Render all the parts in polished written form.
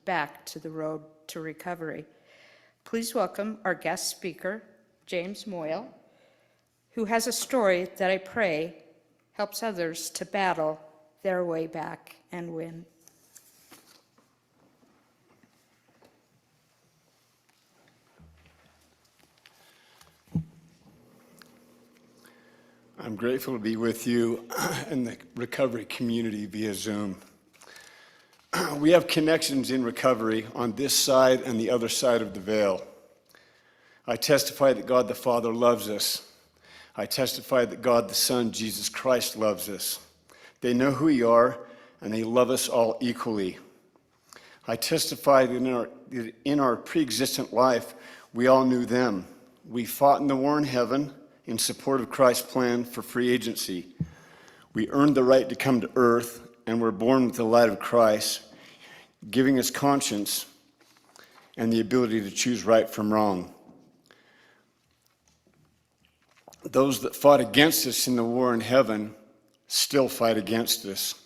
back to the road to recovery. Please welcome our guest speaker, James Moyle, who has a story that I pray helps others to battle their way back and win. I'm grateful to be with you in the recovery community via Zoom. We have connections in recovery on this side and the other side of the veil. I testify that God the Father loves us. I testify that God the Son, Jesus Christ, loves us. They know who we are, and they love us all equally. I testify that in our pre-existent life, we all knew them. We fought in the war in heaven in support of Christ's plan for free agency. We earned the right to come to earth and were born with the light of Christ, giving us conscience and the ability to choose right from wrong. Those that fought against us in the war in heaven still fight against us.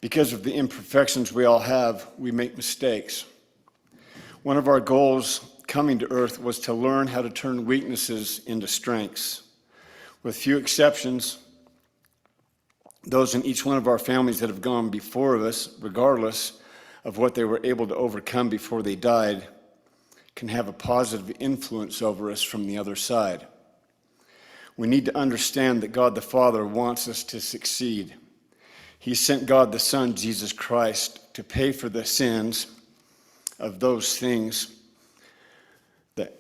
Because of the imperfections we all have, we make mistakes. One of our goals coming to earth was to learn how to turn weaknesses into strengths. With few exceptions, those in each one of our families that have gone before us, regardless of what they were able to overcome before they died, can have a positive influence over us from the other side. We need to understand that God the Father wants us to succeed. He sent God the Son, Jesus Christ, to pay for the sins of those things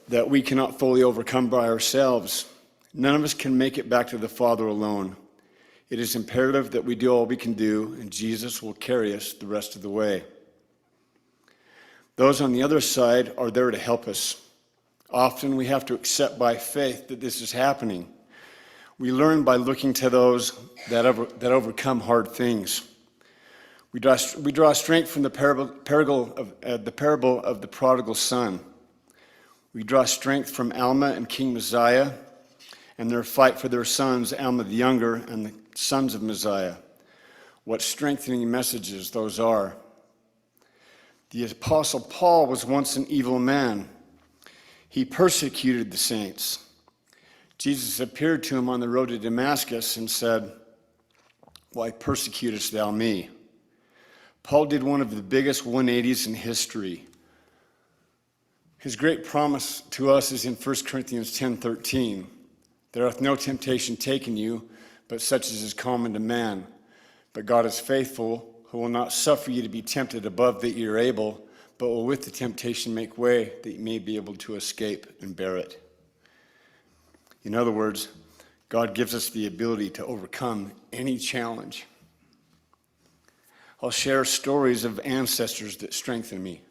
that we cannot fully overcome by ourselves. None of us can make it back to the Father alone. It is imperative that we do all we can do, and Jesus will carry us the rest of the way. Those on the other side are there to help us. Often we have to accept by faith that this is happening. We learn by looking to those that overcome hard things. We draw strength from the parable of the prodigal son. We draw strength from Alma and King Messiah and their fight for their sons, Alma the younger and the sons of Messiah. What strengthening messages those are. The Apostle Paul was once an evil man. He persecuted the saints. Jesus appeared to him on the road to Damascus and said, "Why persecutest thou me?" Paul did one of the biggest 180s in history. His great promise to us is in 1 Corinthians 10:13. "There hath no temptation taken you, but such as is common to man. But God is faithful, who will not suffer you to be tempted above that you are able, but will with the temptation make way that you may be able to escape and bear it." In other words, God gives us the ability to overcome any challenge. I'll share stories of ancestors that strengthen me.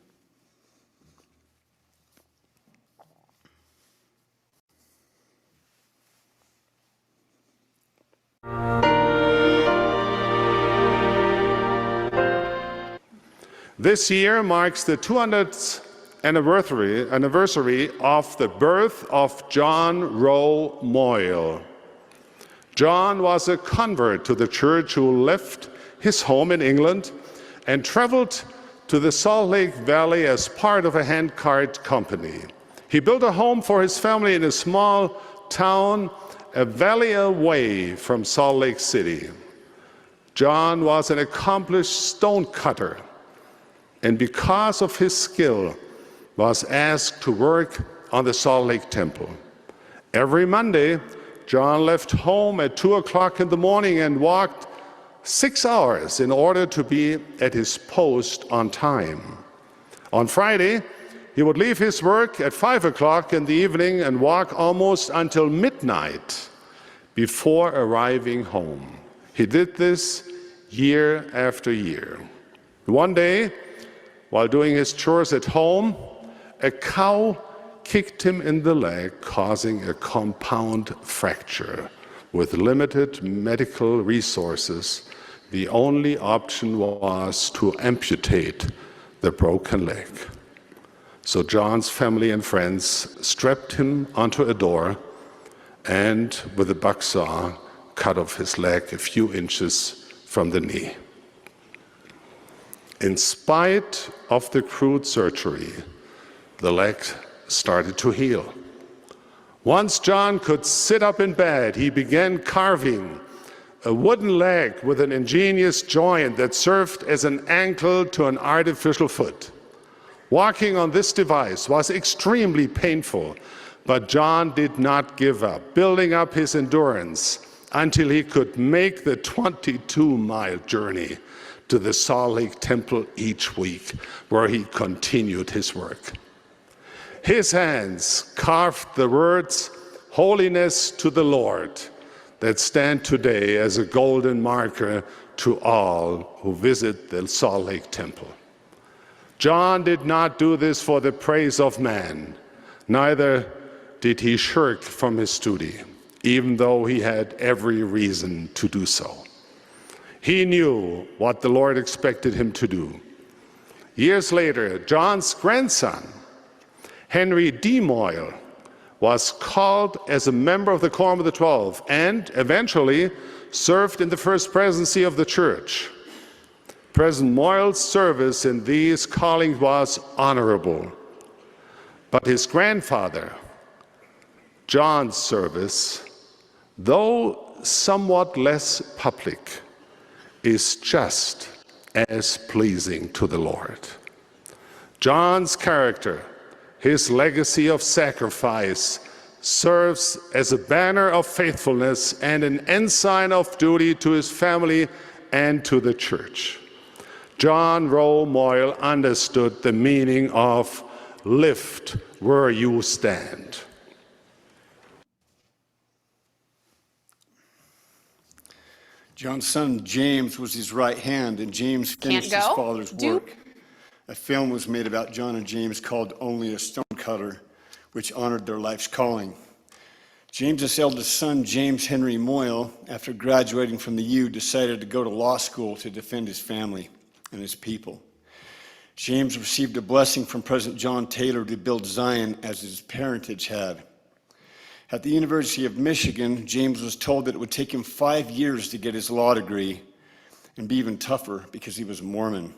This year marks the 200th anniversary of the birth of John Rowe Moyle. John was a convert to the church who left his home in England and traveled to the Salt Lake Valley as part of a handcart company. He built a home for his family in a small town a valley away from Salt Lake City. John was an accomplished stone cutter, and because of his skill, was asked to work on the Salt Lake Temple. Every Monday, John left home at 2 o'clock in the morning and walked 6 hours in order to be at his post on time. On Friday, he would leave his work at 5 o'clock in the evening and walk almost until midnight before arriving home. He did this year after year. One day, while doing his chores at home, a cow kicked him in the leg, causing a compound fracture. With limited medical resources, the only option was to amputate the broken leg. So John's family and friends strapped him onto a door and, with a bucksaw, cut off his leg a few inches from the knee. In spite of the crude surgery, the leg started to heal. Once John could sit up in bed, he began carving a wooden leg with an ingenious joint that served as an ankle to an artificial foot. Walking on this device was extremely painful, but John did not give up, building up his endurance until he could make the 22-mile journey to the Salt Lake Temple each week, where he continued his work. His hands carved the words, "Holiness to the Lord," that stand today as a golden marker to all who visit the Salt Lake Temple. John did not do this for the praise of man, neither did he shirk from his duty, even though he had every reason to do so. He knew what the Lord expected him to do. Years later, John's grandson, Henry D. Moyle, was called as a member of the Quorum of the 12 and eventually served in the first presidency of the church. President Moyle's service in these callings was honorable, but his grandfather, John's service, though somewhat less public, is just as pleasing to the Lord. John's character, his legacy of sacrifice, serves as a banner of faithfulness and an ensign of duty to his family and to the church. John Rowe Moyle understood the meaning of "lift where you stand." John's son James was his right hand, and James finished his father's work. A film was made about John and James called "Only a Stonecutter," which honored their life's calling. James's eldest son, James Henry Moyle, after graduating from the U, decided to go to law school to defend his family and his people. James received a blessing from President John Taylor to build Zion as his parentage had. At the University of Michigan, James was told that it would take him 5 years to get his law degree, and be even tougher because he was a Mormon.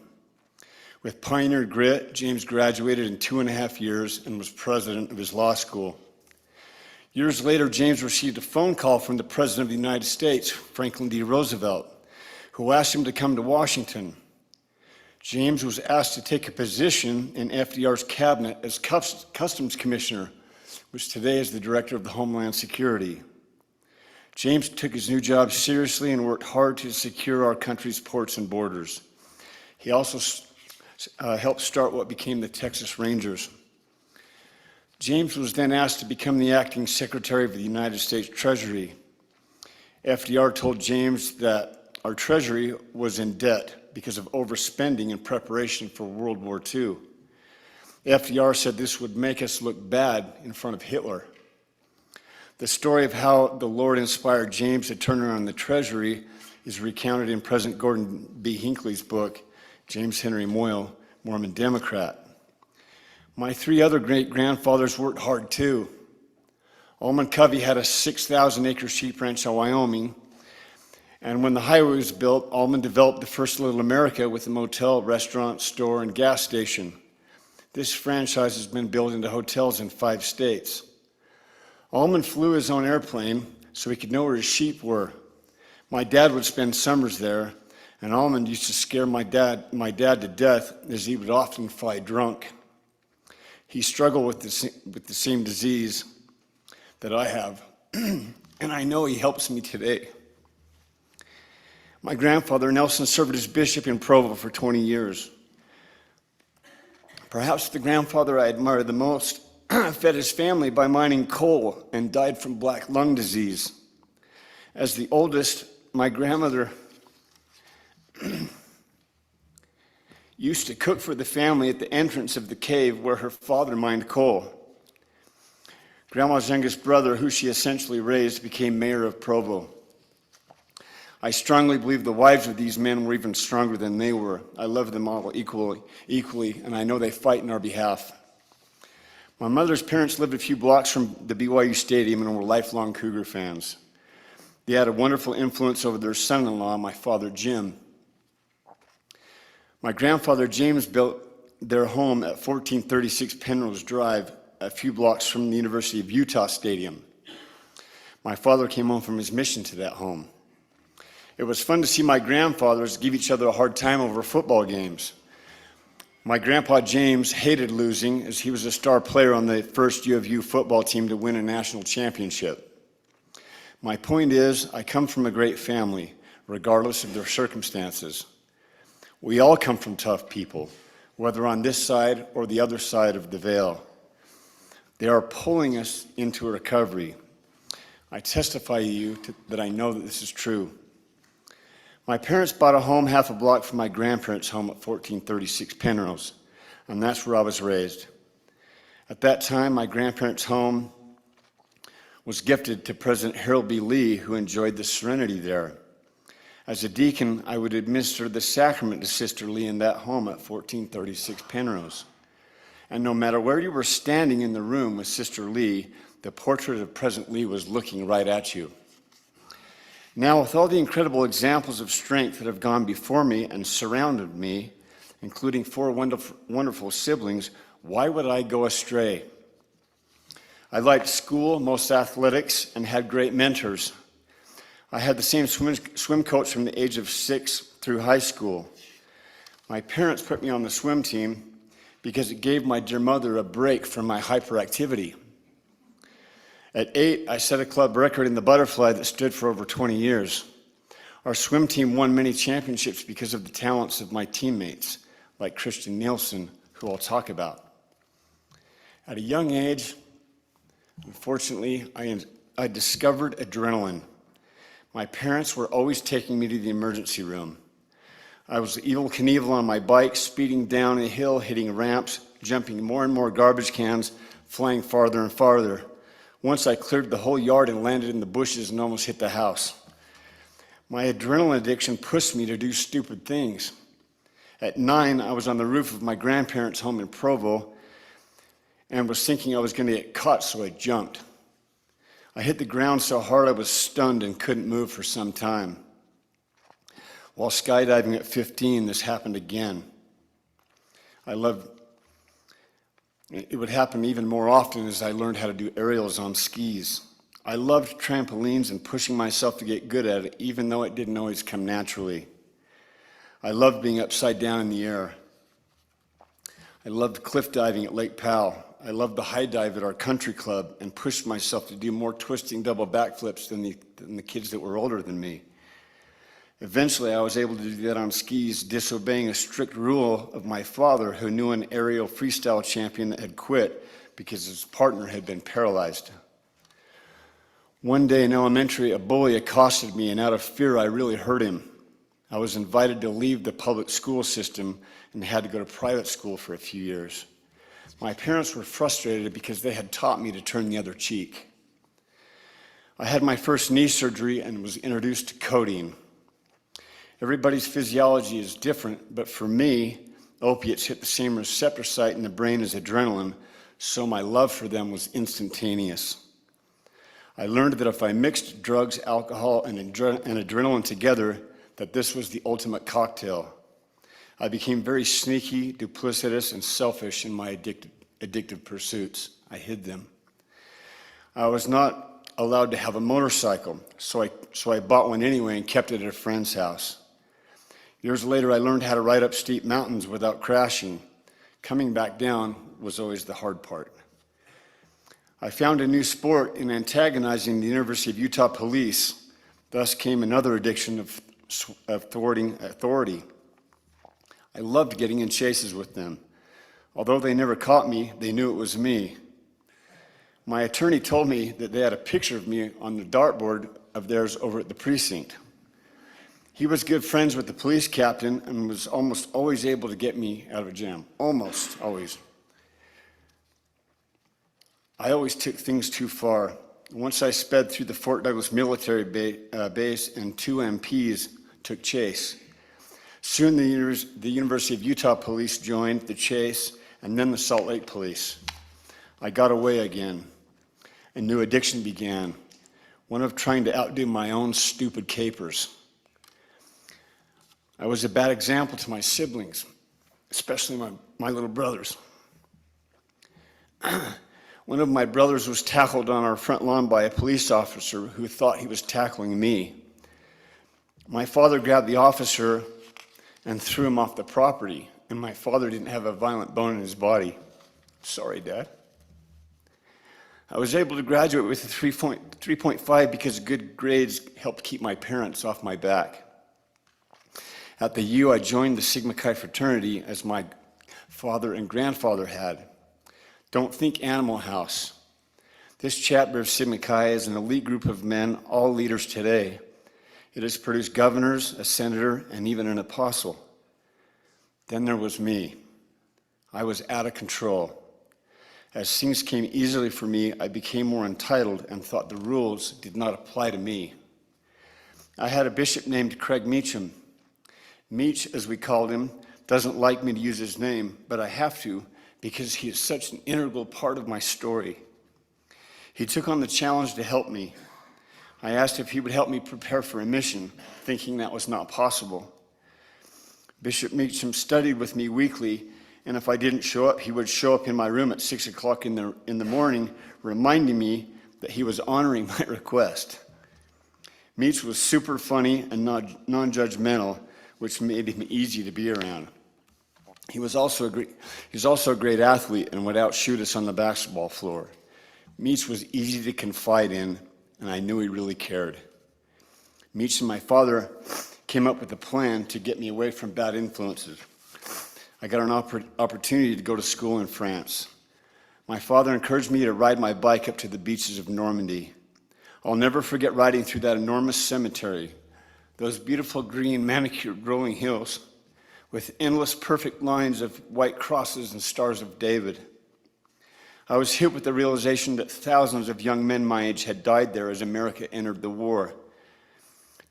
With pioneer grit, James graduated in 2.5 years and was president of his law school. Years later, James received a phone call from the President of the United States, Franklin D. Roosevelt, who asked him to come to Washington. James was asked to take a position in FDR's cabinet as Customs Commissioner, which today is the Director of the Homeland Security. James took his new job seriously and worked hard to secure our country's ports and borders. He also helped start what became the Texas Rangers. James was then asked to become the acting Secretary of the United States Treasury. FDR told James that our Treasury was in debt because of overspending in preparation for World War II. FDR said this would make us look bad in front of Hitler. The story of how the Lord inspired James to turn around the Treasury is recounted in President Gordon B. Hinckley's book, James Henry Moyle, Mormon Democrat. My 3 other great-grandfathers worked hard too. Almon Covey had a 6,000-acre sheep ranch in Wyoming, and when the highway was built, Almon developed the first Little America with a motel, restaurant, store, and gas station. This franchise has been built into hotels in 5 states. Almon flew his own airplane so he could know where his sheep were. My dad would spend summers there, and Almon used to scare my dad to death as he would often fly drunk. He struggled with the same disease that I have, and I know he helps me today. My grandfather, Nelson, served as bishop in Provo for 20 years. Perhaps the grandfather I admire the most fed his family by mining coal and died from black lung disease. As the oldest, my grandmother used to cook for the family at the entrance of the cave where her father mined coal. Grandma's youngest brother, who she essentially raised, became mayor of Provo. I strongly believe the wives of these men were even stronger than they were. I love them all equally, and I know they fight in our behalf. My mother's parents lived a few blocks from the BYU Stadium and were lifelong Cougar fans. They had a wonderful influence over their son-in-law, my father, Jim. My grandfather James built their home at 1436 Penrose Drive, a few blocks from the University of Utah Stadium. My father came home from his mission to that home. It was fun to see my grandfathers give each other a hard time over football games. My grandpa James hated losing, as he was a star player on the first U of U football team to win a national championship. My point is, I come from a great family, regardless of their circumstances. We all come from tough people, whether on this side or the other side of the veil. They are pulling us into a recovery. I testify to you that I know that this is true. My parents bought a home half a block from my grandparents' home at 1436 Penrose, and that's where I was raised. At that time, my grandparents' home was gifted to President Harold B. Lee, who enjoyed the serenity there. As a deacon, I would administer the sacrament to Sister Lee in that home at 1436 Penrose. And no matter where you were standing in the room with Sister Lee, the portrait of President Lee was looking right at you. Now, with all the incredible examples of strength that have gone before me and surrounded me, including 4 wonderful siblings, why would I go astray? I liked school, most athletics, and had great mentors. I had the same swim coach from the age of 6 through high school. My parents put me on the swim team because it gave my dear mother a break from my hyperactivity. At 8, I set a club record in the butterfly that stood for over 20 years. Our swim team won many championships because of the talents of my teammates, like Christian Nielsen, who I'll talk about. At a young age, unfortunately, I discovered adrenaline. My parents were always taking me to the emergency room. I was Evel Knievel on my bike, speeding down a hill, hitting ramps, jumping more and more garbage cans, flying farther and farther. Once I cleared the whole yard and landed in the bushes and almost hit the house. My adrenaline addiction pushed me to do stupid things. At 9, I was on the roof of my grandparents' home in Provo and was thinking I was going to get caught, so I jumped. I hit the ground so hard I was stunned and couldn't move for some time. While skydiving at 15, this happened again. It would happen even more often as I learned how to do aerials on skis. I loved trampolines and pushing myself to get good at it, even though it didn't always come naturally. I loved being upside down in the air. I loved cliff diving at Lake Powell. I loved the high dive at our country club and pushed myself to do more twisting double backflips than the kids that were older than me. Eventually, I was able to do that on skis, disobeying a strict rule of my father, who knew an aerial freestyle champion that had quit because his partner had been paralyzed. One day in elementary, a bully accosted me, and out of fear, I really hurt him. I was invited to leave the public school system and had to go to private school for a few years. My parents were frustrated because they had taught me to turn the other cheek. I had my first knee surgery and was introduced to codeine. Everybody's physiology is different, but for me, opiates hit the same receptor site in the brain as adrenaline, so my love for them was instantaneous. I learned that if I mixed drugs, alcohol, and adrenaline together, that this was the ultimate cocktail. I became very sneaky, duplicitous, and selfish in my addictive pursuits. I hid them. I was not allowed to have a motorcycle, so I bought one anyway and kept it at a friend's house. Years later, I learned how to ride up steep mountains without crashing. Coming back down was always the hard part. I found a new sport in antagonizing the University of Utah police. Thus came another addiction of thwarting authority. I loved getting in chases with them. Although they never caught me, they knew it was me. My attorney told me that they had a picture of me on the dartboard of theirs over at the precinct. He was good friends with the police captain and was almost always able to get me out of a jam. Almost always. I always took things too far. Once I sped through the Fort Douglas military base and 2 MPs took chase. Soon the University of Utah police joined the chase, and then the Salt Lake police. I got away again. A new addiction began, one of trying to outdo my own stupid capers. I was a bad example to my siblings, especially my little brothers. One of my brothers was tackled on our front lawn by a police officer who thought he was tackling me. My father grabbed the officer and threw him off the property, and my father didn't have a violent bone in his body. Sorry, Dad. I was able to graduate with a 3.5 because good grades helped keep my parents off my back. At the U, I joined the Sigma Chi fraternity as my father and grandfather had. Don't think Animal House. This chapter of Sigma Chi is an elite group of men, all leaders today. It has produced governors, a senator, and even an apostle. Then there was me. I was out of control. As things came easily for me, I became more entitled and thought the rules did not apply to me. I had a bishop named Craig Meacham. Meach, as we called him, doesn't like me to use his name, but I have to because he is such an integral part of my story. He took on the challenge to help me. I asked if he would help me prepare for a mission, thinking that was not possible. Bishop Meacham studied with me weekly, and if I didn't show up, he would show up in my room at 6 o'clock in the morning, reminding me that he was honoring my request. Meach was super funny and non-judgmental, which made him easy to be around. He was also a great athlete and would outshoot us on the basketball floor. Meach was easy to confide in, and I knew he really cared. Meach and my father came up with a plan to get me away from bad influences. I got an opportunity to go to school in France. My father encouraged me to ride my bike up to the beaches of Normandy. I'll never forget riding through that enormous cemetery, those beautiful green manicured rolling hills with endless perfect lines of white crosses and stars of David. I was hit with the realization that thousands of young men my age had died there as America entered the war.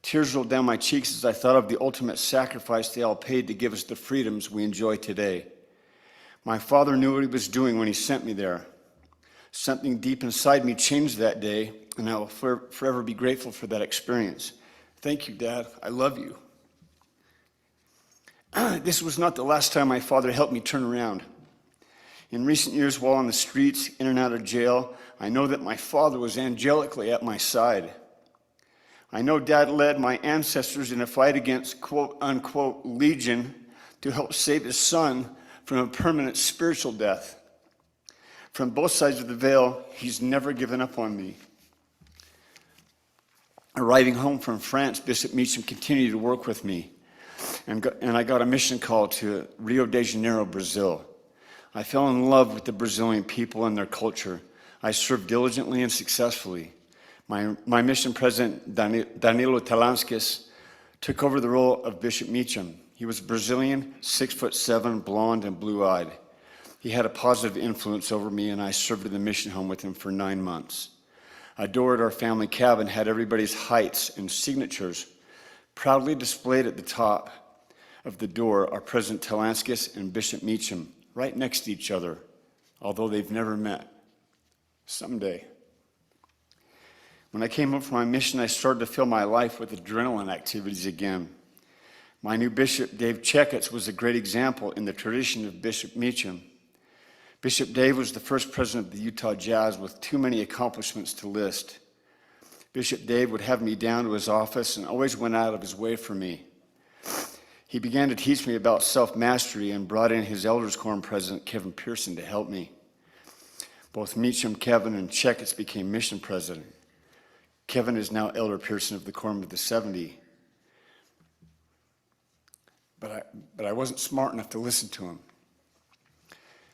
Tears rolled down my cheeks as I thought of the ultimate sacrifice they all paid to give us the freedoms we enjoy today. My father knew what he was doing when he sent me there. Something deep inside me changed that day, and I will forever be grateful for that experience. Thank you, Dad. I love you. This was not the last time my father helped me turn around. In recent years, while on the streets, in and out of jail, I know that my father was angelically at my side. I know Dad led my ancestors in a fight against quote-unquote Legion to help save his son from a permanent spiritual death. From both sides of the veil, he's never given up on me. Arriving home from France, Bishop Meacham continued to work with me, and I got a mission call to Rio de Janeiro, Brazil. I fell in love with the Brazilian people and their culture. I served diligently and successfully. My mission president, Danilo Talanskis, took over the role of Bishop Meacham. He was Brazilian, 6'7", blonde, and blue-eyed. He had a positive influence over me, and I served in the mission home with him for 9 months. A door at our family cabin had everybody's heights and signatures. Proudly displayed at the top of the door are President Talanskis and Bishop Meacham, right next to each other, although they've never met. Someday. When I came home from my mission, I started to fill my life with adrenaline activities again. My new bishop, Dave Checketts, was a great example in the tradition of Bishop Meacham. Bishop Dave was the first president of the Utah Jazz with too many accomplishments to list. Bishop Dave would have me down to his office and always went out of his way for me. He began to teach me about self-mastery and brought in his Elders Quorum president, Kevin Pearson, to help me. Both Meacham, Kevin, and Checketts became mission president. Kevin is now Elder Pearson of the Quorum of the 70. But I wasn't smart enough to listen to him.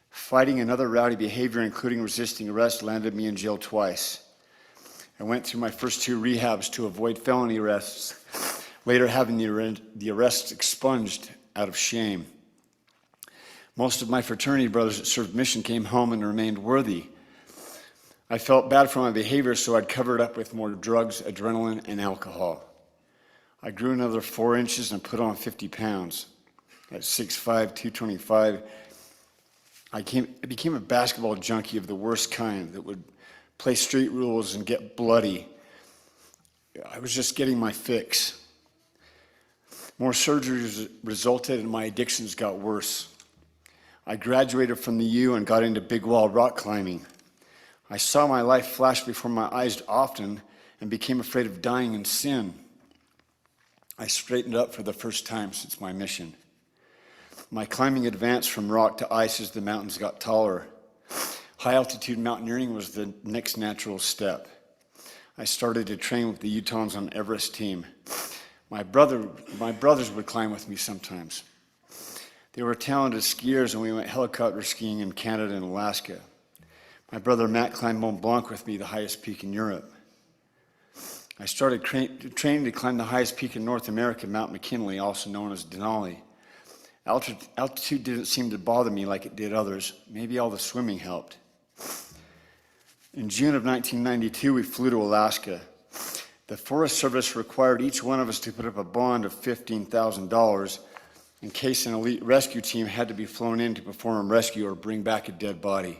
Fighting another rowdy behavior, including resisting arrest, landed me in jail twice. I went through my first 2 rehabs to avoid felony arrests, later having the arrests expunged out of shame. Most of my fraternity brothers that served mission came home and remained worthy. I felt bad for my behavior, so I'd cover it up with more drugs, adrenaline, and alcohol. I grew another 4 inches and put on 50 pounds. At 6'5", 225, I became a basketball junkie of the worst kind that would play street rules and get bloody. I was just getting my fix. More surgeries resulted and my addictions got worse. I graduated from the U and got into big wall rock climbing. I saw my life flash before my eyes often and became afraid of dying in sin. I straightened up for the first time since my mission. My climbing advanced from rock to ice as the mountains got taller. High altitude mountaineering was the next natural step. I started to train with the Utahns on Everest team. My brothers would climb with me sometimes. They were talented skiers and we went helicopter skiing in Canada and Alaska. My brother Matt climbed Mont Blanc with me, the highest peak in Europe. I started training to climb the highest peak in North America, Mount McKinley, also known as Denali. Altitude didn't seem to bother me like it did others. Maybe all the swimming helped. In June of 1992, we flew to Alaska. The Forest Service required each one of us to put up a bond of $15,000 in case an elite rescue team had to be flown in to perform a rescue or bring back a dead body.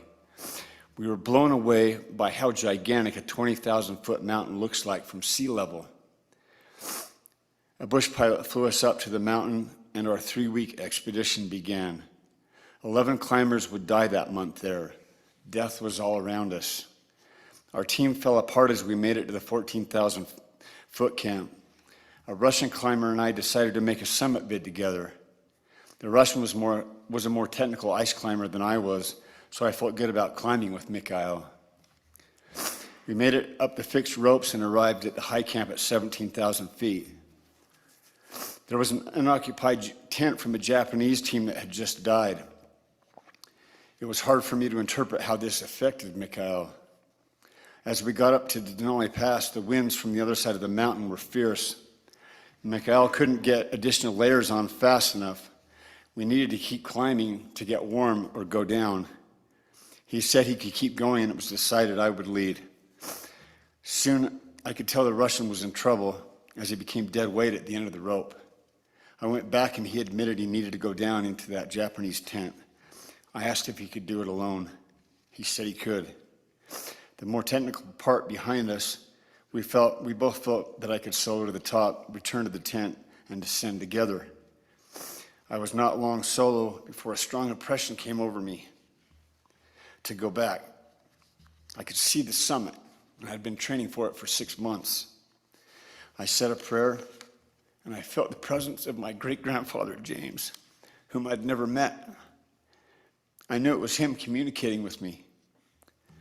We were blown away by how gigantic a 20,000-foot mountain looks like from sea level. A bush pilot flew us up to the mountain and our 3-week expedition began. 11 climbers would die that month there. Death was all around us. Our team fell apart as we made it to the 14,000-foot camp. A Russian climber and I decided to make a summit bid together. The Russian was a more technical ice climber than I was, so I felt good about climbing with Mikhail. We made it up the fixed ropes and arrived at the high camp at 17,000 feet. There was an unoccupied tent from a Japanese team that had just died. It was hard for me to interpret how this affected Mikhail. As we got up to the Denali Pass, the winds from the other side of the mountain were fierce. Mikhail couldn't get additional layers on fast enough. We needed to keep climbing to get warm or go down. He said he could keep going, and it was decided I would lead. Soon, I could tell the Russian was in trouble as he became dead weight at the end of the rope. I went back, and he admitted he needed to go down into that Japanese tent. I asked if he could do it alone. He said he could. The more technical part behind us, we both felt that I could solo to the top, return to the tent, and descend together. I was not long solo before a strong impression came over me to go back. I could see the summit, and I had been training for it for 6 months. I said a prayer, and I felt the presence of my great-grandfather, James, whom I'd never met. I knew it was him communicating with me.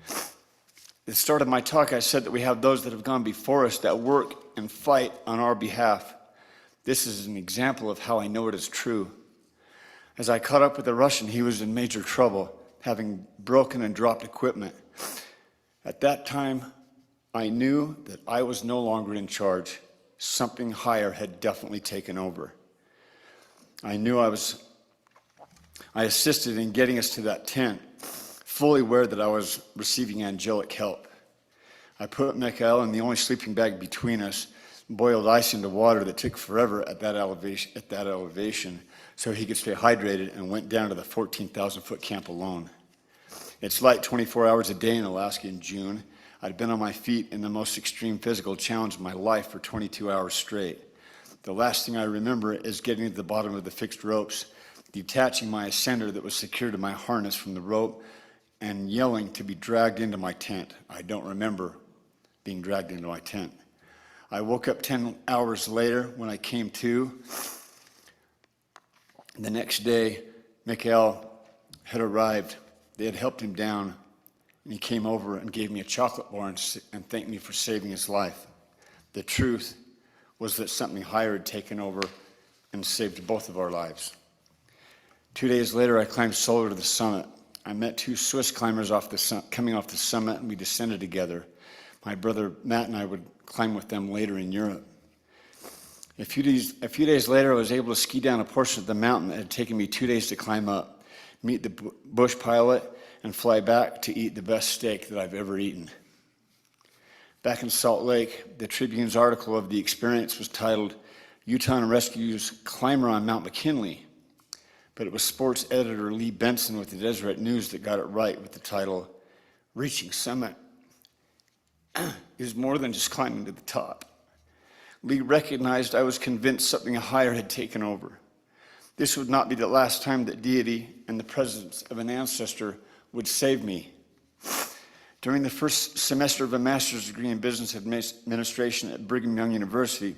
At the start of my talk, I said that we have those that have gone before us that work and fight on our behalf. This is an example of how I know it is true. As I caught up with the Russian, he was in major trouble, having broken and dropped equipment. At that time, I knew that I was no longer in charge. Something higher had definitely taken over. I knew I assisted in getting us to that tent, fully aware that I was receiving angelic help. I put Mikhail in the only sleeping bag between us, boiled ice into water that took forever at that elevation, so he could stay hydrated, and went down to the 14,000-foot camp alone. It's light 24 hours a day in Alaska in June. I'd been on my feet in the most extreme physical challenge of my life for 22 hours straight. The last thing I remember is getting to the bottom of the fixed ropes, detaching my ascender that was secured to my harness from the rope, and yelling to be dragged into my tent. I don't remember being dragged into my tent. I woke up 10 hours later when I came to. The next day, Mikhail had arrived. They had helped him down, and he came over and gave me a chocolate bar and thanked me for saving his life. The truth was that something higher had taken over and saved both of our lives. 2 days later, I climbed solo to the summit. I met 2 Swiss climbers coming off the summit, and we descended together. My brother Matt and I would climb with them later in Europe. A few days later, I was able to ski down a portion of the mountain that had taken me 2 days to climb up, meet the bush pilot, and fly back to eat the best steak that I've ever eaten. Back in Salt Lake, the Tribune's article of the experience was titled, "Utah Rescues Climber on Mount McKinley," but it was sports editor Lee Benson with the Deseret News that got it right with the title, "Reaching Summit is more than just climbing to the top. Lee recognized I was convinced something higher had taken over. This would not be the last time that deity and the presence of an ancestor would save me. During the first semester of a master's degree in business administration at Brigham Young University,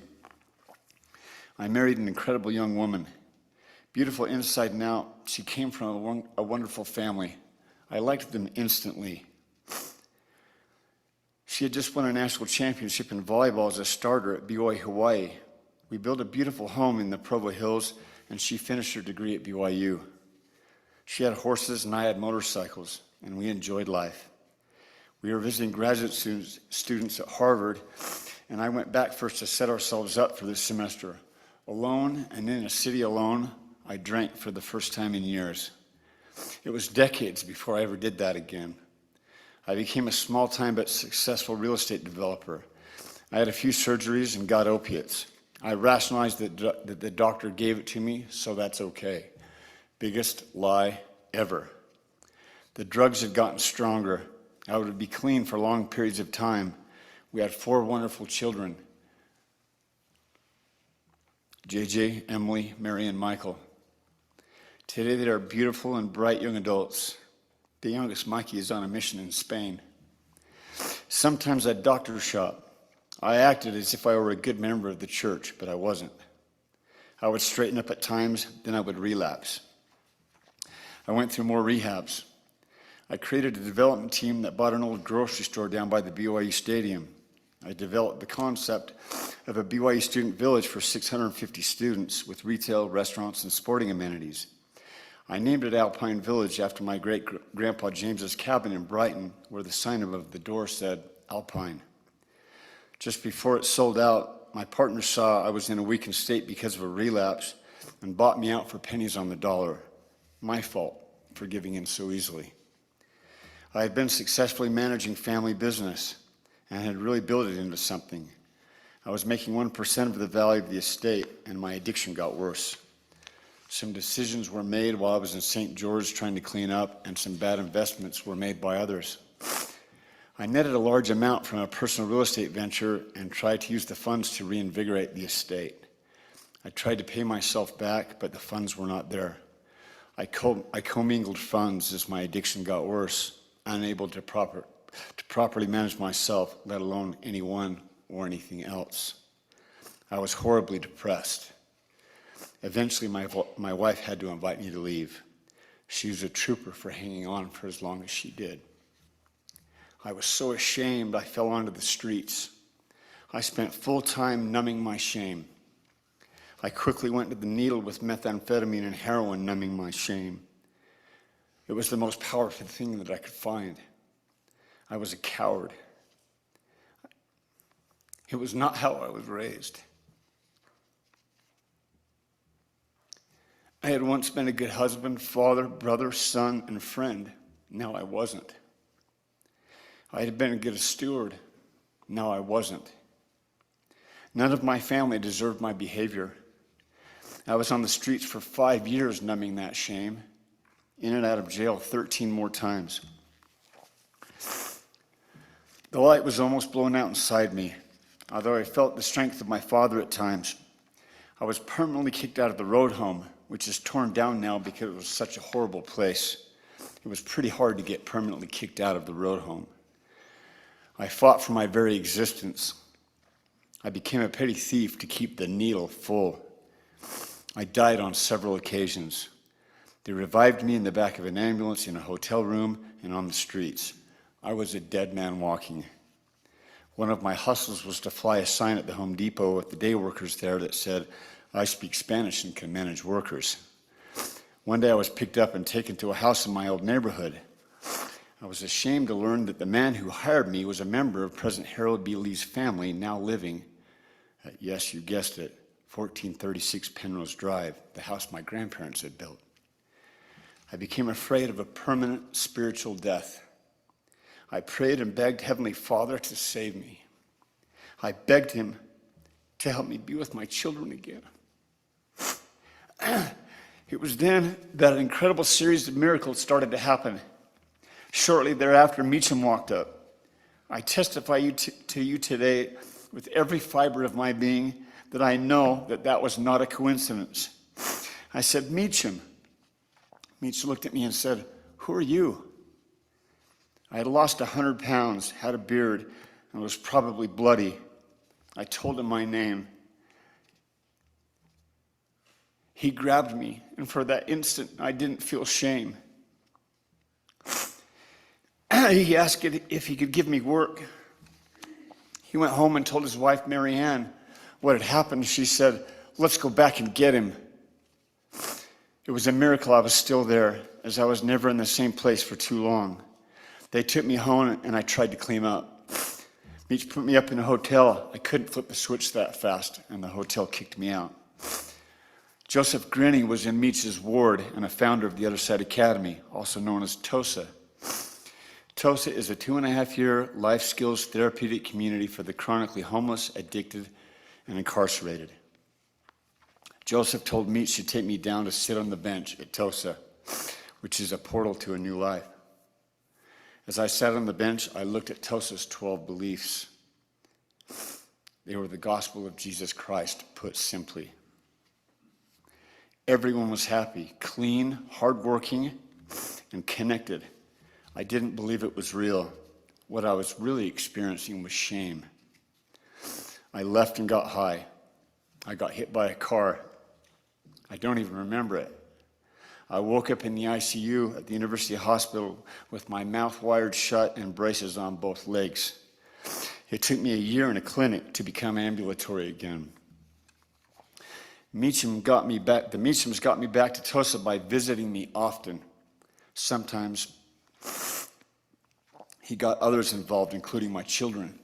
I married an incredible young woman. Beautiful inside and out, she came from a wonderful family. I liked them instantly. She had just won a national championship in volleyball as a starter at BYU Hawaii. We built a beautiful home in the Provo Hills, and she finished her degree at BYU. She had horses and I had motorcycles, and we enjoyed life. We were visiting graduate students at Harvard, and I went back first to set ourselves up for this semester. Alone and in a city alone, I drank for the first time in years. It was decades before I ever did that again. I became a small-time but successful real estate developer. I had a few surgeries and got opiates. I rationalized that the doctor gave it to me, so that's okay. Biggest lie ever. The drugs had gotten stronger. I would be clean for long periods of time. We had 4 wonderful children. JJ, Emily, Mary, and Michael. Today they are beautiful and bright young adults. The youngest, Mikey, is on a mission in Spain. Sometimes at doctor shop, I acted as if I were a good member of the church, but I wasn't. I would straighten up at times, then I would relapse. I went through more rehabs. I created a development team that bought an old grocery store down by the BYU Stadium. I developed the concept of a BYU student village for 650 students with retail, restaurants, and sporting amenities. I named it Alpine Village after my great-grandpa James's cabin in Brighton, where the sign above the door said Alpine. Just before it sold out, my partner saw I was in a weakened state because of a relapse and bought me out for pennies on the dollar. My fault for giving in so easily. I had been successfully managing family business and had really built it into something. I was making 1% of the value of the estate, and my addiction got worse. Some decisions were made while I was in St. George trying to clean up, and some bad investments were made by others. I netted a large amount from a personal real estate venture and tried to use the funds to reinvigorate the estate. I tried to pay myself back, but the funds were not there. I commingled funds as my addiction got worse, unable to properly manage myself, let alone anyone or anything else. I was horribly depressed. Eventually, my wife had to invite me to leave. She was a trooper for hanging on for as long as she did. I was so ashamed I fell onto the streets. I spent full time numbing my shame. I quickly went to the needle with methamphetamine and heroin, numbing my shame. It was the most powerful thing that I could find. I was a coward. It was not how I was raised. I had once been a good husband, father, brother, son, and friend. Now I wasn't. I had been a good steward. Now I wasn't. None of my family deserved my behavior. I was on the streets for 5 years numbing that shame, in and out of jail 13 more times. The light was almost blown out inside me, although I felt the strength of my father at times. I was permanently kicked out of the road home, which is torn down now because it was such a horrible place. It was pretty hard to get permanently kicked out of the road home. I fought for my very existence. I became a petty thief to keep the needle full. I died on several occasions. They revived me in the back of an ambulance, in a hotel room, and on the streets. I was a dead man walking. One of my hustles was to fly a sign at the Home Depot with the day workers there that said, "I speak Spanish and can manage workers." One day I was picked up and taken to a house in my old neighborhood. I was ashamed to learn that the man who hired me was a member of President Harold B. Lee's family, now living at, yes, you guessed it, 1436 Penrose Drive, the house my grandparents had built. I became afraid of a permanent spiritual death. I prayed and begged Heavenly Father to save me. I begged him to help me be with my children again. It was then that an incredible series of miracles started to happen. Shortly thereafter, Meacham walked up. I testify to you today with every fiber of my being that I know that that was not a coincidence. I said, Meacham. Meach looked at me and said, who are you? I had lost 100 pounds, had a beard, and was probably bloody. I told him my name. He grabbed me, and for that instant, I didn't feel shame. He asked if he could give me work. He went home and told his wife, Mary Ann, what had happened. She said, let's go back and get him. It was a miracle I was still there, as I was never in the same place for too long. They took me home, and I tried to clean up. Meach put me up in a hotel. I couldn't flip the switch that fast, and the hotel kicked me out. Joseph Grenny was in Meach's ward and a founder of the Other Side Academy, also known as TOSA. TOSA is a 2.5-year life skills therapeutic community for the chronically homeless, addicted, and incarcerated. Joseph told Meach to take me down to sit on the bench at TOSA, which is a portal to a new life. As I sat on the bench, I looked at TOSA's 12 beliefs. They were the gospel of Jesus Christ, put simply. Everyone was happy, clean, hardworking, and connected. I didn't believe it was real. What I was really experiencing was shame. I left and got high. I got hit by a car. I don't even remember it. I woke up in the ICU at the University Hospital with my mouth wired shut and braces on both legs. It took me a year in a clinic to become ambulatory again. The Meachams got me back to TOSA by visiting me often. Sometimes he got others involved, including my children.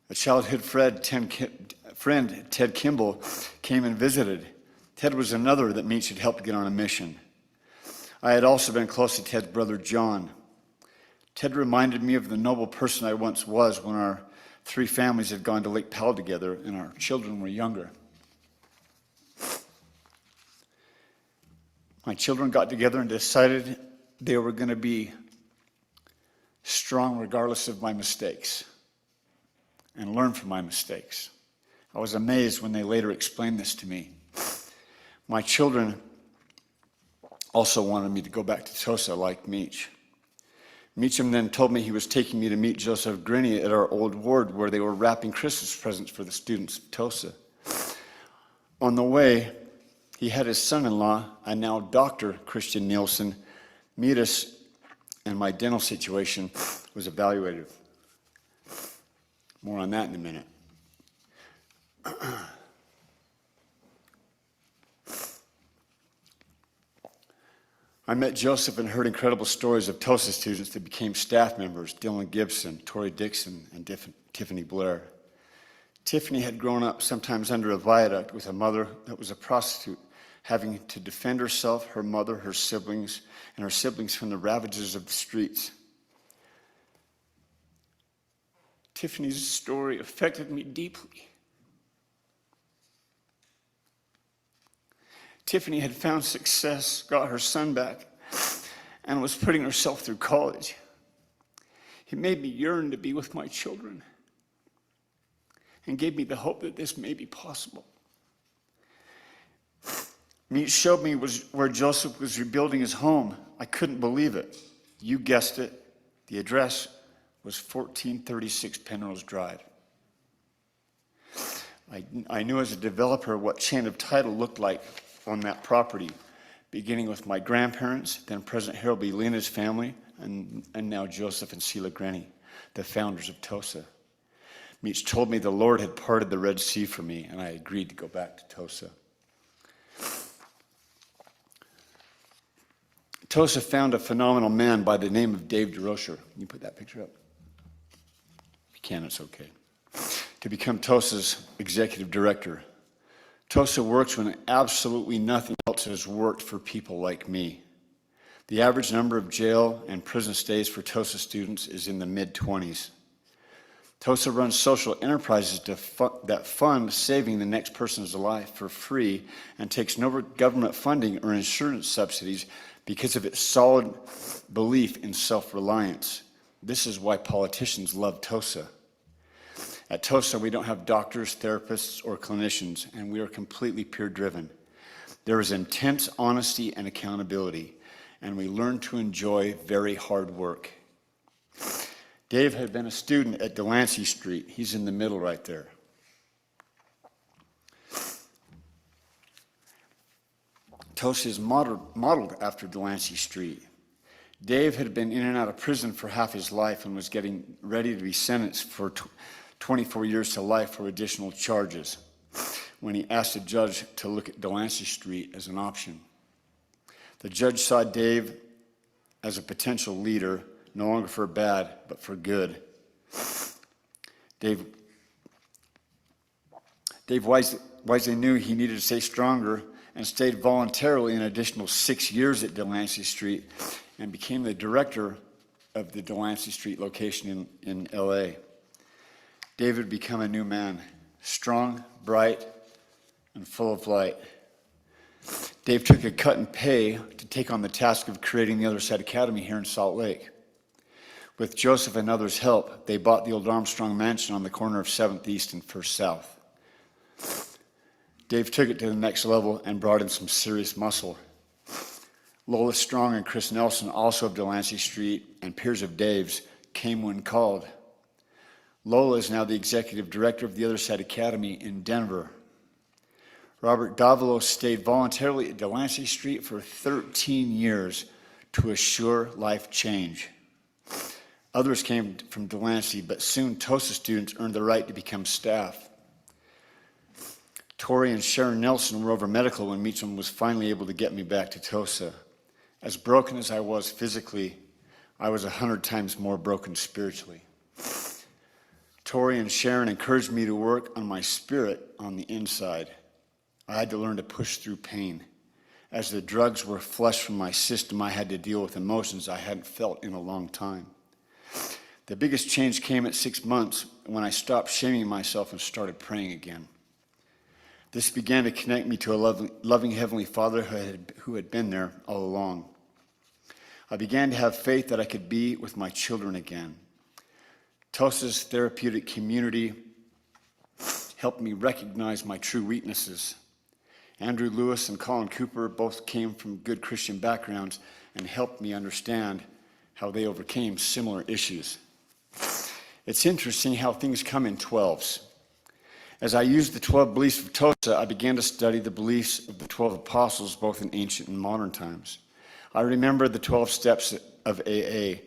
A childhood friend, Ted Kimball, came and visited. Ted was another that Meach had helped get on a mission. I had also been close to Ted's brother, John. Ted reminded me of the noble person I once was when our 3 families had gone to Lake Powell together and our children were younger. My children got together and decided they were going to be strong regardless of my mistakes and learn from my mistakes. I was amazed when they later explained this to me. My children also wanted me to go back to TOSA like Meach. Meacham then told me he was taking me to meet Joseph Grenny at our old ward where they were wrapping Christmas presents for the students of TOSA. On the way, he had his son-in-law, and now Dr. Christian Nielsen, meet us, and my dental situation was evaluated. More on that in a minute. I met Joseph and heard incredible stories of TOSA students that became staff members, Dylan Gibson, Tori Dixon, and Tiffany Blair. Tiffany had grown up sometimes under a viaduct with a mother that was a prostitute, having to defend herself, her mother, her siblings, and her siblings from the ravages of the streets. Tiffany's story affected me deeply. Tiffany had found success, got her son back, and was putting herself through college. It made me yearn to be with my children and gave me the hope that this may be possible. Meach showed me where Joseph was rebuilding his home. I couldn't believe it. You guessed it. The address was 1436 Penrose Drive. I knew as a developer what chain of title looked like on that property, beginning with my grandparents, then President Harold B. Lee and his family, and now Joseph and Sheila Grenny, the founders of TOSA. Meach told me the Lord had parted the Red Sea for me, and I agreed to go back to TOSA. TOSA found a phenomenal man by the name of Dave DeRocher. Can you put that picture up? If you can, it's okay. To become TOSA's executive director. TOSA works when absolutely nothing else has worked for people like me. The average number of jail and prison stays for TOSA students is in the mid-20s. TOSA runs social enterprises that fund saving the next person's life for free and takes no government funding or insurance subsidies because of its solid belief in self-reliance. This is why politicians love TOSA. At TOSA, we don't have doctors, therapists, or clinicians, and we are completely peer-driven. There is intense honesty and accountability, and we learn to enjoy very hard work. Dave had been a student at Delancey Street. He's in the middle right there. TOSA is modeled after Delancey Street. Dave had been in and out of prison for half his life and was getting ready to be sentenced for 24 years to life for additional charges when he asked the judge to look at Delancey Street as an option. The judge saw Dave as a potential leader, no longer for bad, but for good. Dave wisely knew he needed to stay stronger and stayed voluntarily an additional 6 years at Delancey Street and became the director of the Delancey Street location in LA. David had become a new man, strong, bright, and full of light. Dave took a cut in pay to take on the task of creating the Other Side Academy here in Salt Lake. With Joseph and others' help, they bought the old Armstrong Mansion on the corner of 7th East and 1st South. Dave took it to the next level and brought in some serious muscle. Lola Strong and Chris Nelson, also of Delancey Street and peers of Dave's, came when called. Lola is now the executive director of the Other Side Academy in Denver. Robert Davilo stayed voluntarily at Delancey Street for 13 years to assure life change. Others came from Delancey, but soon TOSA students earned the right to become staff. Tori and Sharon Nelson were over medical when Meacham was finally able to get me back to TOSA. As broken as I was physically, I was 100 times more broken spiritually. Tori and Sharon encouraged me to work on my spirit on the inside. I had to learn to push through pain. As the drugs were flushed from my system, I had to deal with emotions I hadn't felt in a long time. The biggest change came at 6 months when I stopped shaming myself and started praying again. This began to connect me to a loving Heavenly Father who had been there all along. I began to have faith that I could be with my children again. TOSA's therapeutic community helped me recognize my true weaknesses. Andrew Lewis and Colin Cooper both came from good Christian backgrounds and helped me understand how they overcame similar issues. It's interesting how things come in 12s. As I used the 12 beliefs of TOSA, I began to study the beliefs of the 12 apostles, both in ancient and modern times. I remembered the 12 steps of AA,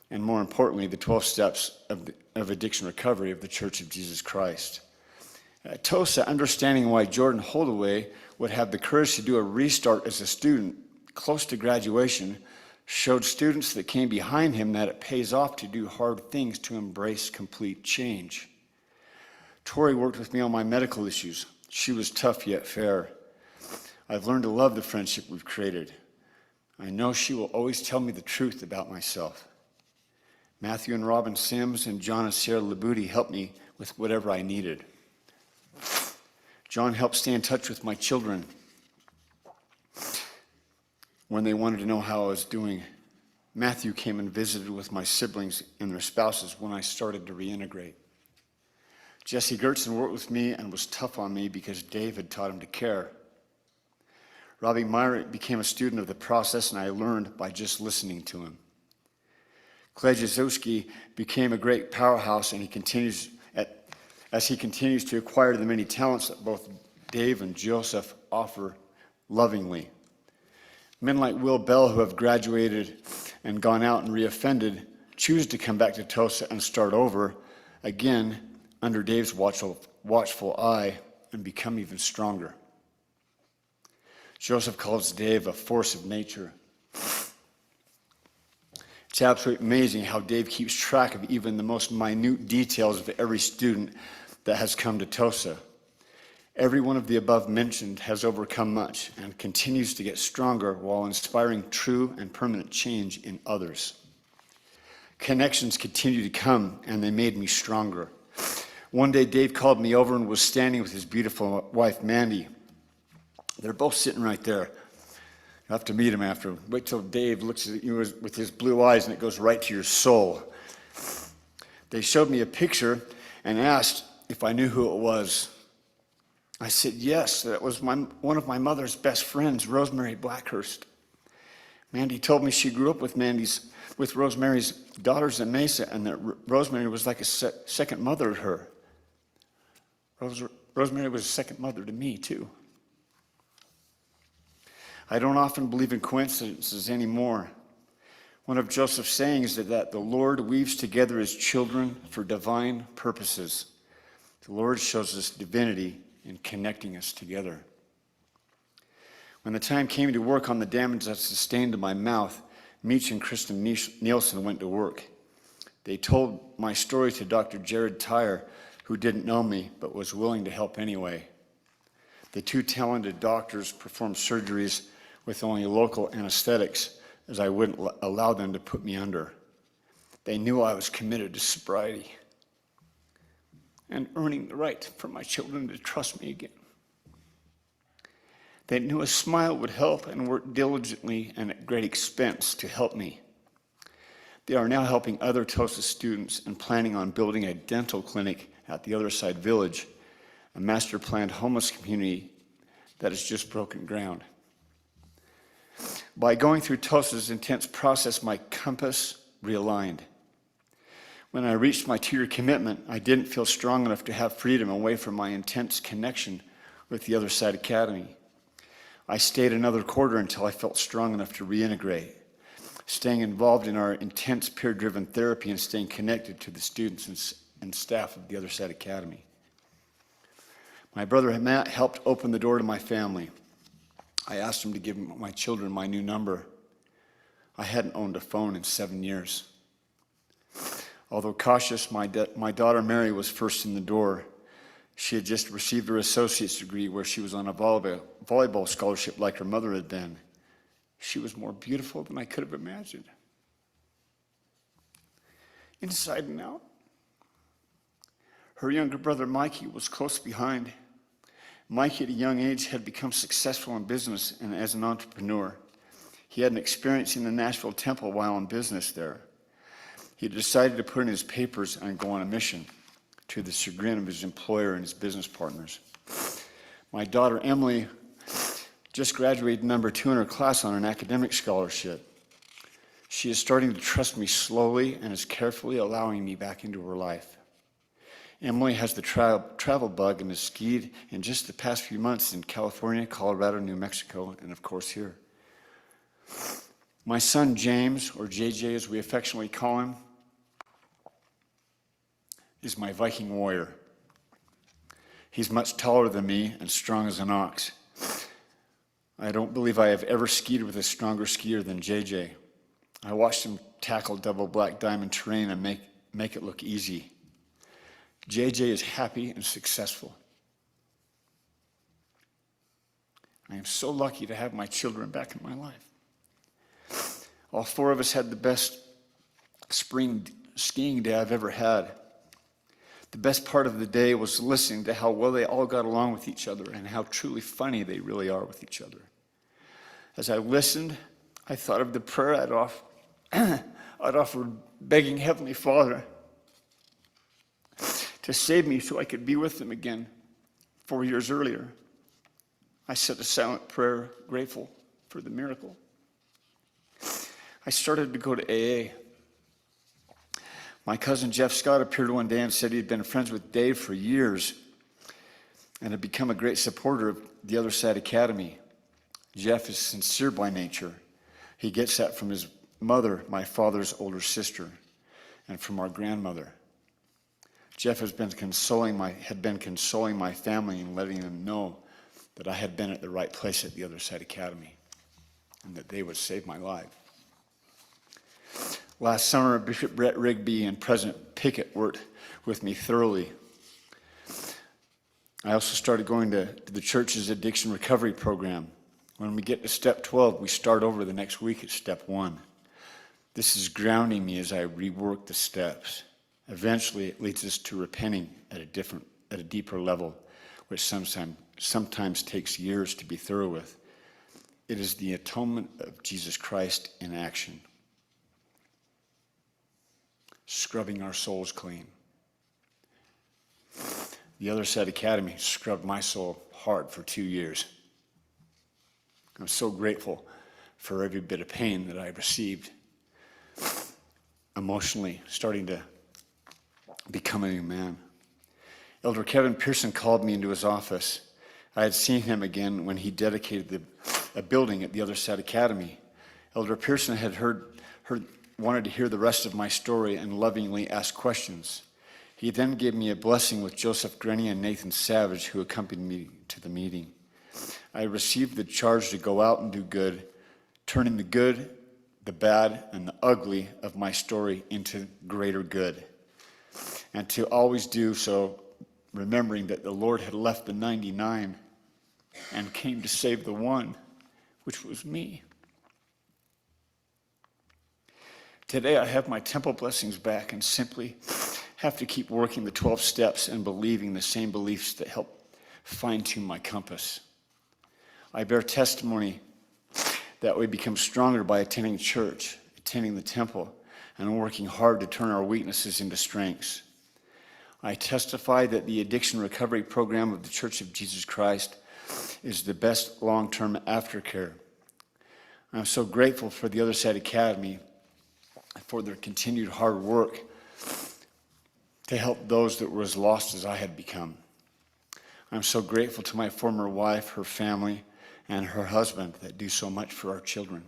and more importantly, the 12 steps of addiction recovery of the Church of Jesus Christ. At TOSA, understanding why Jordan Holdaway would have the courage to do a restart as a student close to graduation showed students that came behind him that it pays off to do hard things to embrace complete change. Tori worked with me on my medical issues. She was tough yet fair. I've learned to love the friendship we've created. I know she will always tell me the truth about myself. Matthew and Robin Sims and John and Sarah Labuti helped me with whatever I needed. John helped stay in touch with my children when they wanted to know how I was doing. Matthew came and visited with my siblings and their spouses when I started to reintegrate. Jesse Gertson worked with me and was tough on me because Dave had taught him to care. Robbie Meyer became a student of the process, and I learned by just listening to him. Clay Jazowski became a great powerhouse, and as he continues to acquire the many talents that both Dave and Joseph offer lovingly. Men like Will Bell, who have graduated and gone out and reoffended, choose to come back to TOSA and start over again under Dave's watchful eye and become even stronger. Joseph calls Dave a force of nature. It's absolutely amazing how Dave keeps track of even the most minute details of every student that has come to TOSA. Every one of the above mentioned has overcome much and continues to get stronger while inspiring true and permanent change in others. Connections continue to come, and they made me stronger. One day, Dave called me over and was standing with his beautiful wife, Mandy. They're both sitting right there. You have to meet him after. Wait till Dave looks at you with his blue eyes, and it goes right to your soul. They showed me a picture, and asked if I knew who it was. I said yes, that was one of my mother's best friends, Rosemary Blackhurst. Mandy told me she grew up with Rosemary's daughters in Mesa, and that Rosemary was like a second mother to her. Rosemary was a second mother to me, too. I don't often believe in coincidences anymore. One of Joseph's sayings is that the Lord weaves together his children for divine purposes. The Lord shows us divinity in connecting us together. When the time came to work on the damage I sustained to my mouth, Meech and Kristen Nielsen went to work. They told my story to Dr. Jared Tyre, who didn't know me but was willing to help anyway. The two talented doctors performed surgeries with only local anesthetics, as I wouldn't allow them to put me under. They knew I was committed to sobriety and earning the right for my children to trust me again. They knew a smile would help and worked diligently and at great expense to help me. They are now helping other TOSA students and planning on building a dental clinic at the Other Side Village, a master-planned homeless community that has just broken ground. By going through TOSA's intense process, my compass realigned. When I reached my 2-year commitment, I didn't feel strong enough to have freedom away from my intense connection with the Other Side Academy. I stayed another quarter until I felt strong enough to reintegrate, staying involved in our intense peer-driven therapy and staying connected to the students and staff of the Other Side Academy. My brother Matt helped open the door to my family. I asked him to give my children my new number. I hadn't owned a phone in 7 years. Although cautious, my daughter Mary was first in the door. She had just received her associate's degree where she was on a volleyball scholarship like her mother had been. She was more beautiful than I could have imagined. Inside and out. Her younger brother Mikey was close behind. Mikey at a young age had become successful in business and as an entrepreneur. He had an experience in the Nashville Temple while in business there. He decided to put in his papers and go on a mission, to the chagrin of his employer and his business partners. My daughter Emily just graduated number 2 in her class on an academic scholarship. She is starting to trust me slowly and is carefully allowing me back into her life. Emily has the travel bug and has skied in just the past few months in California, Colorado, New Mexico, and of course here. My son James, or JJ as we affectionately call him, is my Viking warrior. He's much taller than me and strong as an ox. I don't believe I have ever skied with a stronger skier than JJ. I watched him tackle double black diamond terrain and make it look easy. JJ is happy and successful. I am so lucky to have my children back in my life. All 4 of us had the best spring skiing day I've ever had. The best part of the day was listening to how well they all got along with each other and how truly funny they really are with each other. As I listened, I thought of the prayer I'd offered begging Heavenly Father to save me so I could be with them again 4 years earlier. I said a silent prayer, grateful for the miracle. I started to go to AA. My cousin Jeff Scott appeared one day and said he'd been friends with Dave for years and had become a great supporter of the Other Side Academy. Jeff is sincere by nature. He gets that from his mother, my father's older sister, and from our grandmother. Jeff had been consoling my family and letting them know that I had been at the right place at the Other Side Academy and that they would save my life. Last summer, Bishop Brett Rigby and President Pickett worked with me thoroughly. I also started going to the church's addiction recovery program. When we get to step 12, we start over the next week at step 1. This is grounding me as I rework the steps. Eventually, it leads us to repenting at a deeper level, which sometimes takes years to be thorough with. It is the atonement of Jesus Christ in action, scrubbing our souls clean. the Other Side Academy scrubbed my soul hard for 2 years. I'm so grateful for every bit of pain that I've received, emotionally starting to become a new man. Elder Kevin Pearson called me into his office. I had seen him again when he dedicated a building at the Other Side Academy. Elder Pearson had wanted to hear the rest of my story and lovingly asked questions. He then gave me a blessing with Joseph Grenny and Nathan Savage, who accompanied me to the meeting. I received the charge to go out and do good, turning the good, the bad, and the ugly of my story into greater good. And to always do so, remembering that the Lord had left the 99 and came to save the one, which was me. Today I have my temple blessings back and simply have to keep working the 12 steps and believing the same beliefs that help fine-tune my compass. I bear testimony that we become stronger by attending church, attending the temple, and working hard to turn our weaknesses into strengths. I testify that the addiction recovery program of the Church of Jesus Christ is the best long-term aftercare. I'm so grateful for the Other Side Academy for their continued hard work to help those that were as lost as I had become. I'm so grateful to my former wife, her family, and her husband that do so much for our children.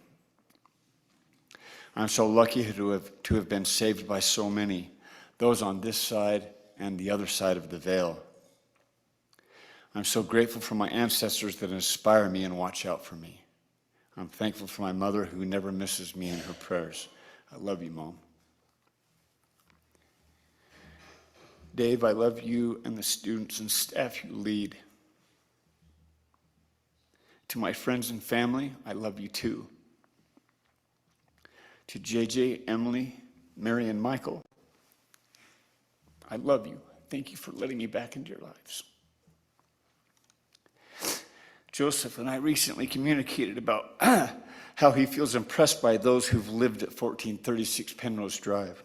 I'm so lucky to have been saved by so many, those on this side and the other side of the veil. I'm so grateful for my ancestors that inspire me and watch out for me. I'm thankful for my mother who never misses me in her prayers. I love you, Mom. Dave, I love you and the students and staff you lead. To my friends and family, I love you too. To JJ, Emily, Mary, and Michael, I love you. Thank you for letting me back into your lives. Joseph and I recently communicated about how he feels impressed by those who've lived at 1436 Penrose Drive.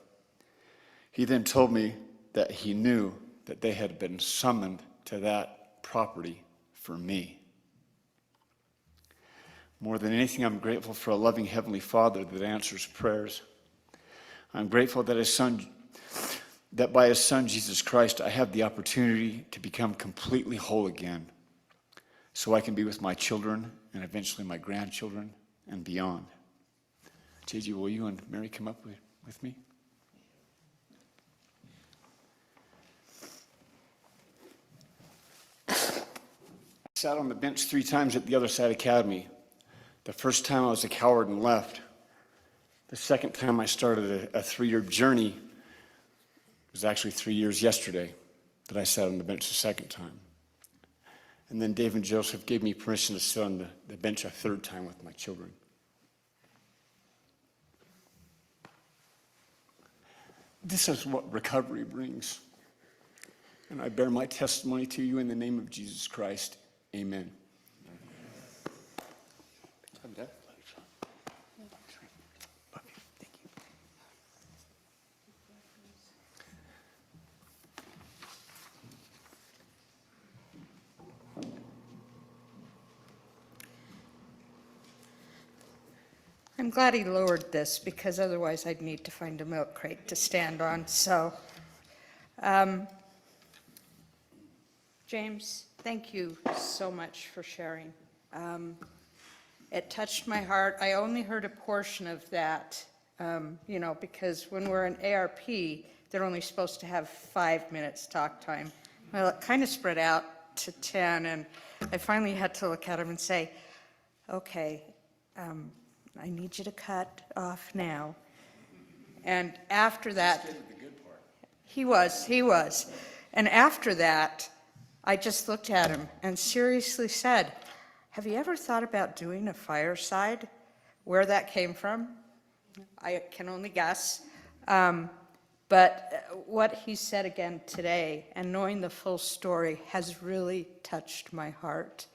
He then told me that he knew that they had been summoned to that property for me. More than anything, I'm grateful for a loving Heavenly Father that answers prayers. I'm grateful that by His Son, Jesus Christ, I have the opportunity to become completely whole again, so I can be with my children and eventually my grandchildren and beyond. JJ, will you and Mary come up with me? I sat on the bench 3 times at the Other Side Academy. The first time I was a coward and left. The second time I started a 3-year journey. It was actually 3 years yesterday that I sat on the bench the second time. And then Dave and Joseph gave me permission to sit on the bench a 3rd time with my children. This is what recovery brings. And I bear my testimony to you in the name of Jesus Christ. Amen. I'm done. Love you. Thank you. I'm glad he lowered this because otherwise I'd need to find a milk crate to stand on. So, James, thank you so much for sharing. It touched my heart. I only heard a portion of that, because when we're in ARP, they're only supposed to have 5 minutes talk time. Well, it kind of spread out to 10, and I finally had to look at him and say, okay, I need you to cut off now. And after that, he was. And after that, I just looked at him and seriously said, have you ever thought about doing a fireside? Where that came from, I can only guess. But what he said again today and knowing the full story has really touched my heart.